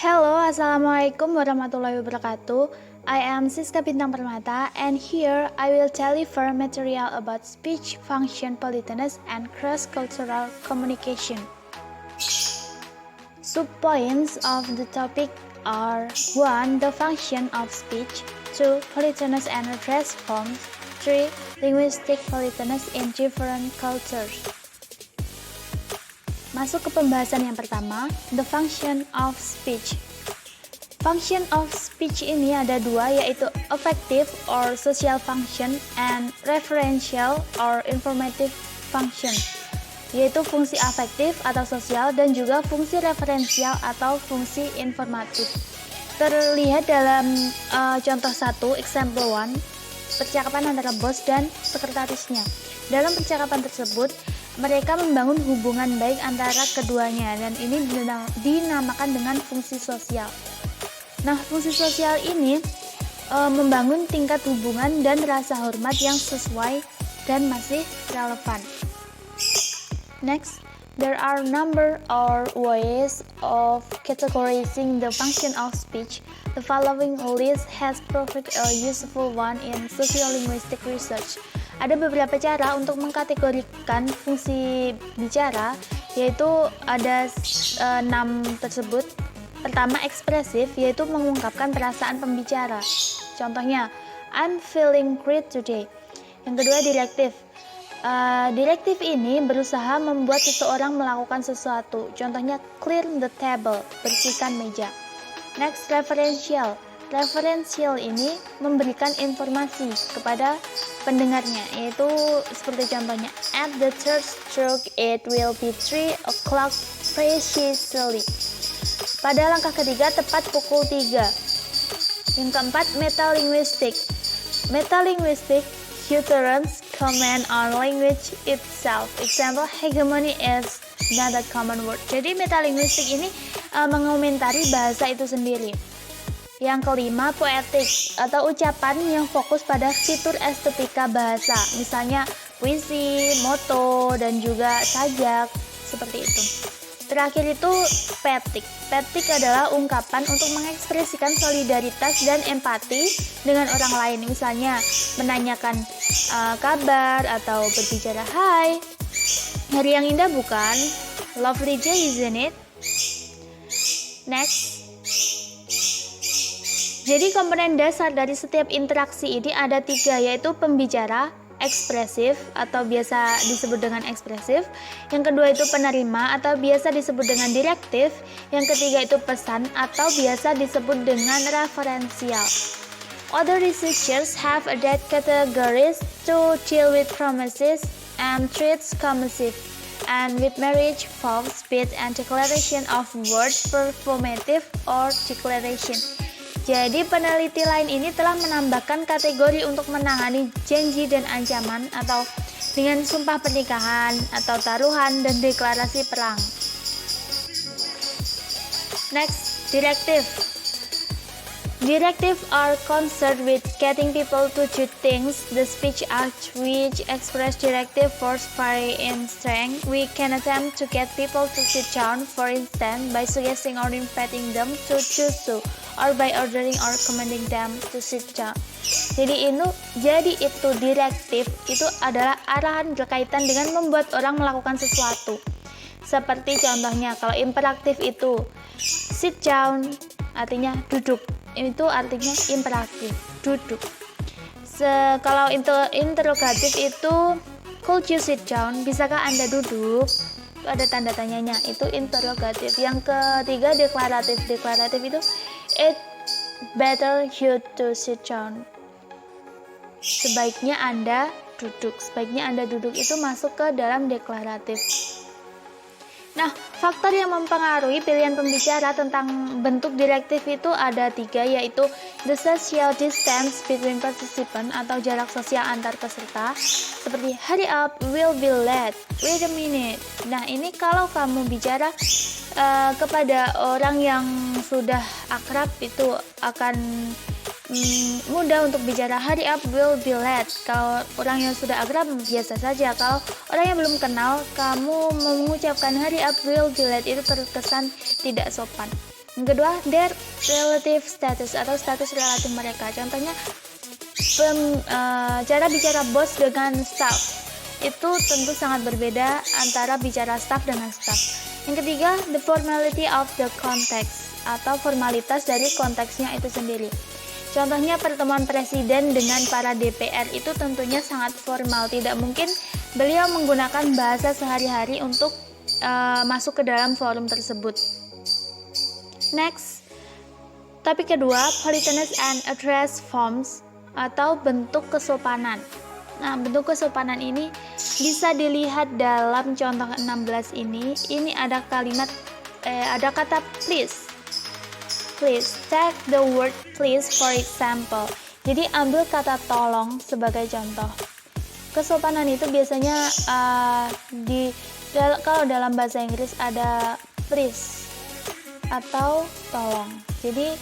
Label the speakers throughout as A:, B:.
A: Hello, Assalamualaikum warahmatullahi wabarakatuh. I am Siska Bintang Permata, and here I will deliver material about speech function politeness and cross-cultural communication. Subpoints of the topic are 1. The function of speech, 2. Politeness and address forms, 3. Linguistic politeness in different cultures. Masuk ke pembahasan yang pertama, the function of speech. Function of speech ini ada dua, yaitu affective or social function and referential or informative function, yaitu fungsi afektif atau sosial dan juga fungsi referensial atau fungsi informatif. Terlihat dalam contoh 1, example 1, percakapan antara bos dan sekretarisnya. Dalam percakapan tersebut, mereka membangun hubungan baik antara keduanya dan ini dinamakan dengan fungsi sosial. Nah, fungsi sosial ini membangun tingkat hubungan dan rasa hormat yang sesuai dan masih relevan. Next, there are number or ways of categorizing the function of speech. The following list has proved a useful one in sociolinguistic research. Ada beberapa cara untuk mengkategorikan fungsi bicara, yaitu ada 6 tersebut. Pertama, ekspresif, yaitu mengungkapkan perasaan pembicara. Contohnya, I'm feeling great today. Yang kedua, direktif. Direktif ini berusaha membuat seseorang melakukan sesuatu. Contohnya, clear the table, bersihkan meja. Next, referential. Referensial ini memberikan informasi kepada pendengarnya, yaitu seperti contohnya, at the third stroke it will be 3 o'clock precisely. Pada langkah ketiga tepat pukul 3. Yang keempat, metalinguistik. Metalinguistic utterance comment on language itself. Example, hegemony is not a common word. Jadi metalinguistik ini mengomentari bahasa itu sendiri. Yang kelima, poetik atau ucapan yang fokus pada fitur estetika bahasa, misalnya puisi, moto, dan juga sajak, seperti itu. Terakhir itu petik. Petik adalah ungkapan untuk mengekspresikan solidaritas dan empati dengan orang lain, misalnya menanyakan kabar atau berbicara, hai, hari yang indah bukan? Lovely day, isn't it? Next. Jadi komponen dasar dari setiap interaksi ini ada 3, yaitu pembicara, ekspresif atau biasa disebut dengan ekspresif. Yang kedua itu penerima atau biasa disebut dengan direktif. Yang ketiga itu pesan atau biasa disebut dengan referensial. Other researchers have added categories to deal with promises and threats commissive and with marriage, vows, speech, and declaration of words performative or declaration. Jadi peneliti lain ini telah menambahkan kategori untuk menangani janji dan ancaman atau dengan sumpah pernikahan atau taruhan dan deklarasi perang. Next, directive. Directive are concerned with getting people to do things. The speech acts which express directive force vary in strength. We can attempt to get people to sit down, for instance, by suggesting or inviting them to do so, or by ordering or commanding them to sit down. Jadi itu direktif itu adalah arahan berkaitan dengan membuat orang melakukan sesuatu. Seperti contohnya, kalau imperatif itu sit down, artinya duduk. Itu artinya imperatif, duduk. Kalau interrogatif itu could you sit down, bisakah Anda duduk? Itu ada tanda tanyanya, itu interrogatif. Yang ketiga, deklaratif. Deklaratif itu it better you to sit down, sebaiknya Anda duduk. Sebaiknya Anda duduk itu masuk ke dalam deklaratif. Nah, faktor yang mempengaruhi pilihan pembicara tentang bentuk direktif itu ada 3, yaitu the social distance between participant atau jarak sosial antar peserta, seperti hurry up, will be late, wait a minute. Nah, ini kalau kamu bicara kepada orang yang sudah akrab itu akan mudah untuk bicara hurry up, will be late. Kalau orang yang sudah akrab biasa saja. Kalau orang yang belum kenal, kamu mengucapkan hurry up, will be late itu terkesan tidak sopan. Yang kedua, their relative status atau status relatif mereka. Contohnya cara bicara bos dengan staff itu tentu sangat berbeda antara bicara staff dengan staff. Yang ketiga, the formality of the context atau formalitas dari konteksnya itu sendiri. Contohnya pertemuan presiden dengan para DPR itu tentunya sangat formal. Tidak mungkin beliau menggunakan bahasa sehari-hari untuk masuk ke dalam forum tersebut. Next, topik kedua, politeness and address forms atau bentuk kesopanan. Nah, bentuk kesopanan ini bisa dilihat dalam contoh 16 ini. Ini ada kalimat ada kata please. Please, take the word please for example. Jadi ambil kata tolong sebagai contoh. Kesopanan itu biasanya kalau dalam bahasa Inggris ada please atau tolong. Jadi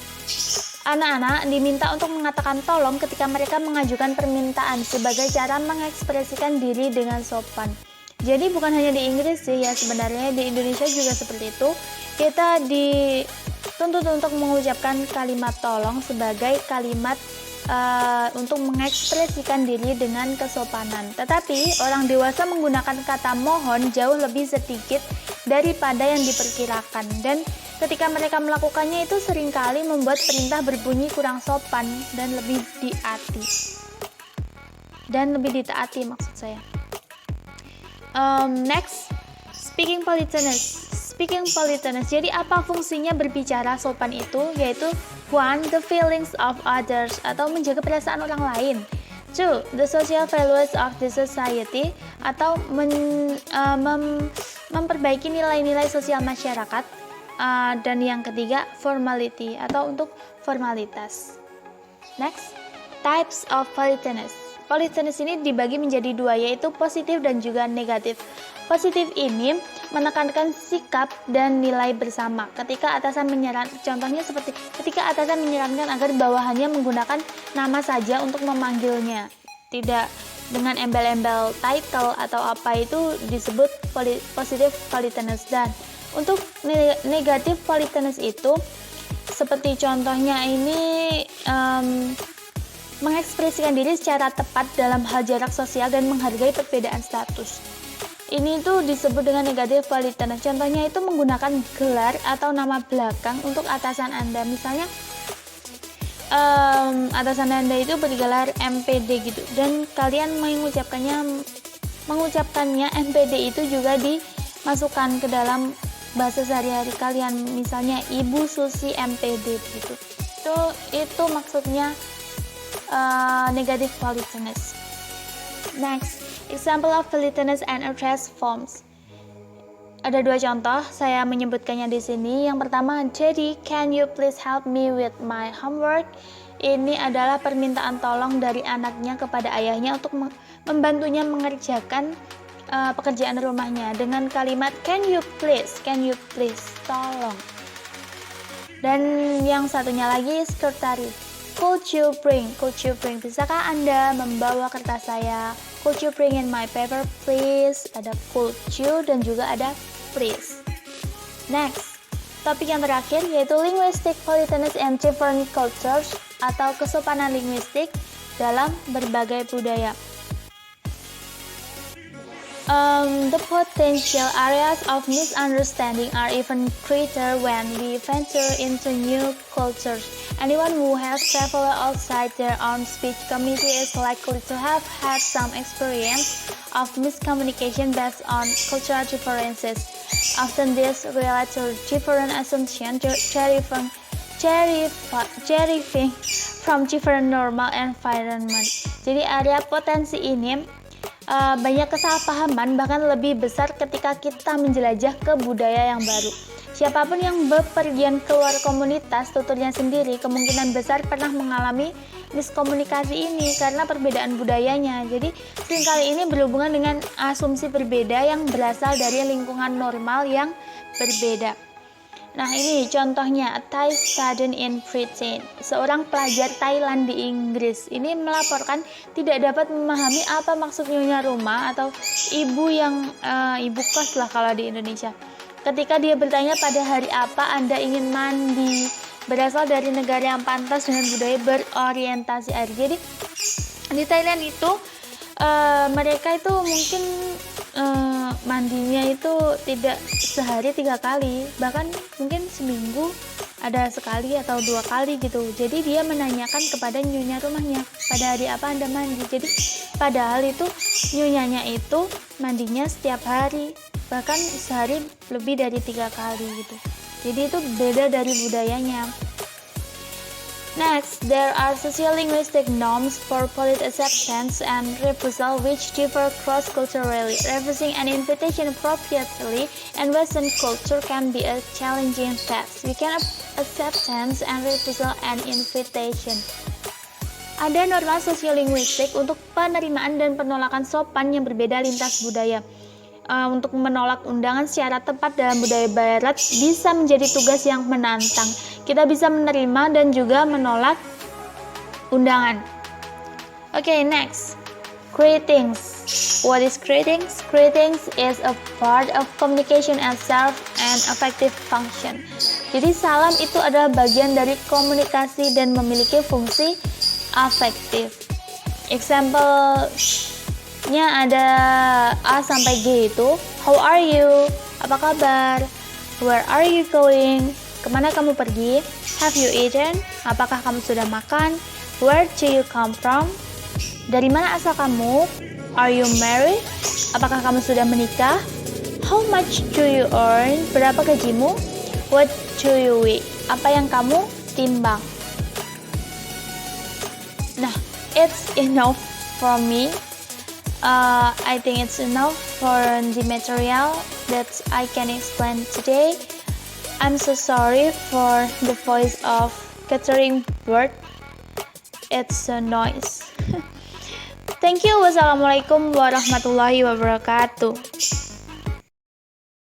A: anak-anak diminta untuk mengatakan tolong ketika mereka mengajukan permintaan sebagai cara mengekspresikan diri dengan sopan. Jadi bukan hanya di Inggris sih ya, sebenarnya di Indonesia juga seperti itu. Kita dituntut untuk mengucapkan kalimat tolong sebagai kalimat untuk mengekspresikan diri dengan kesopanan. Tetapi orang dewasa menggunakan kata mohon jauh lebih sedikit daripada yang diperkirakan, dan ketika mereka melakukannya itu seringkali membuat perintah berbunyi kurang sopan dan lebih ditaati maksud saya. Next, speaking politeness. Jadi apa fungsinya berbicara sopan itu? Yaitu 1. The feelings of others atau menjaga perasaan orang lain. 2. The social values of the society atau memperbaiki nilai-nilai sosial masyarakat. Dan yang ketiga, formality atau untuk formalitas. Next, types of politeness. Politeness ini dibagi menjadi dua, yaitu positif dan juga negatif. Positif ini menekankan sikap dan nilai bersama. Contohnya seperti ketika atasan menyarankan agar bawahannya menggunakan nama saja untuk memanggilnya, tidak dengan embel-embel title atau apa, itu disebut positif politeness. Dan untuk negatif politeness itu seperti contohnya ini mengekspresikan diri secara tepat dalam hal jarak sosial dan menghargai perbedaan status. Ini tuh disebut dengan negatif politeness. Contohnya itu menggunakan gelar atau nama belakang untuk atasan Anda. Misalnya atasan Anda itu bergelar MPD gitu, dan kalian mengucapkannya MPD itu juga dimasukkan ke dalam bahasa sehari-hari kalian. Misalnya Ibu Susi MPD gitu. Itu maksudnya negative politeness. Next, example of politeness and address forms. Ada dua contoh, saya menyebutkannya di sini. Yang pertama, Daddy, can you please help me with my homework? Ini adalah permintaan tolong dari anaknya kepada ayahnya untuk membantunya mengerjakan pekerjaan rumahnya dengan kalimat can you please, tolong. Dan yang satunya lagi, secretary. Could you bring, bisakah Anda membawa kertas saya? Could you bring in my paper please? Ada could you dan juga ada please. Next, topik yang terakhir yaitu linguistic politeness and different cultures atau kesopanan linguistik dalam berbagai budaya. The potential areas of misunderstanding are even greater when we venture into new cultures. Anyone who has traveled outside their own speech community is likely to have had some experience of miscommunication based on cultural differences. Often this relates to different assumptions deriving from different normal environment. Jadi area potensi ini banyak kesalahpahaman, bahkan lebih besar ketika kita menjelajah ke budaya yang baru. Siapapun yang bepergian keluar komunitas tuturnya sendiri kemungkinan besar pernah mengalami miskomunikasi ini karena perbedaan budayanya. Jadi seringkali ini berhubungan dengan asumsi berbeda yang berasal dari lingkungan normal yang berbeda. Nah, ini contohnya, a Thai student in Britain. Seorang pelajar Thailand di Inggris ini melaporkan tidak dapat memahami apa maksud nyonya rumah atau ibu kos lah kalau di Indonesia. Ketika dia bertanya pada hari apa Anda ingin mandi, berasal dari negara yang pantas dengan budaya berorientasi air. Jadi di Thailand itu mereka itu mungkin mandinya itu tidak sehari 3 kali, bahkan mungkin seminggu ada sekali atau 2 kali gitu. Jadi dia menanyakan kepada nyonya rumahnya, pada hari apa Anda mandi. Jadi padahal itu nyonyanya itu mandinya setiap hari, bahkan sehari lebih dari 3 kali gitu. Jadi itu beda dari budayanya. Next, there are sociolinguistic norms for polite acceptance and refusal which differ cross-culturally. Refusing an invitation appropriately in Western culture can be a challenging task. We can acceptance and refusal an invitation. Ada norma sosiolinguistik untuk penerimaan dan penolakan sopan yang berbeda lintas budaya. Untuk menolak undangan secara tepat dalam budaya barat bisa menjadi tugas yang menantang. Kita bisa menerima dan juga menolak undangan. Okay, next. Greetings. What is greetings? Greetings is a part of communication and serve an effective function. Jadi salam itu adalah bagian dari komunikasi dan memiliki fungsi afektif. Example-nya ada A sampai G itu, how are you? Apa kabar? Where are you going? Kemana kamu pergi? Have you eaten? Apakah kamu sudah makan? Where do you come from? Dari mana asal kamu? Are you married? Apakah kamu sudah menikah? How much do you earn? Berapa gajimu? What do you weigh? Apa yang kamu timbang? Nah, it's enough for me. I think it's enough for the material that I can explain today. I'm so sorry for the voice of catering bird. It's a noise. Thank you. Wassalamualaikum warahmatullahi wabarakatuh.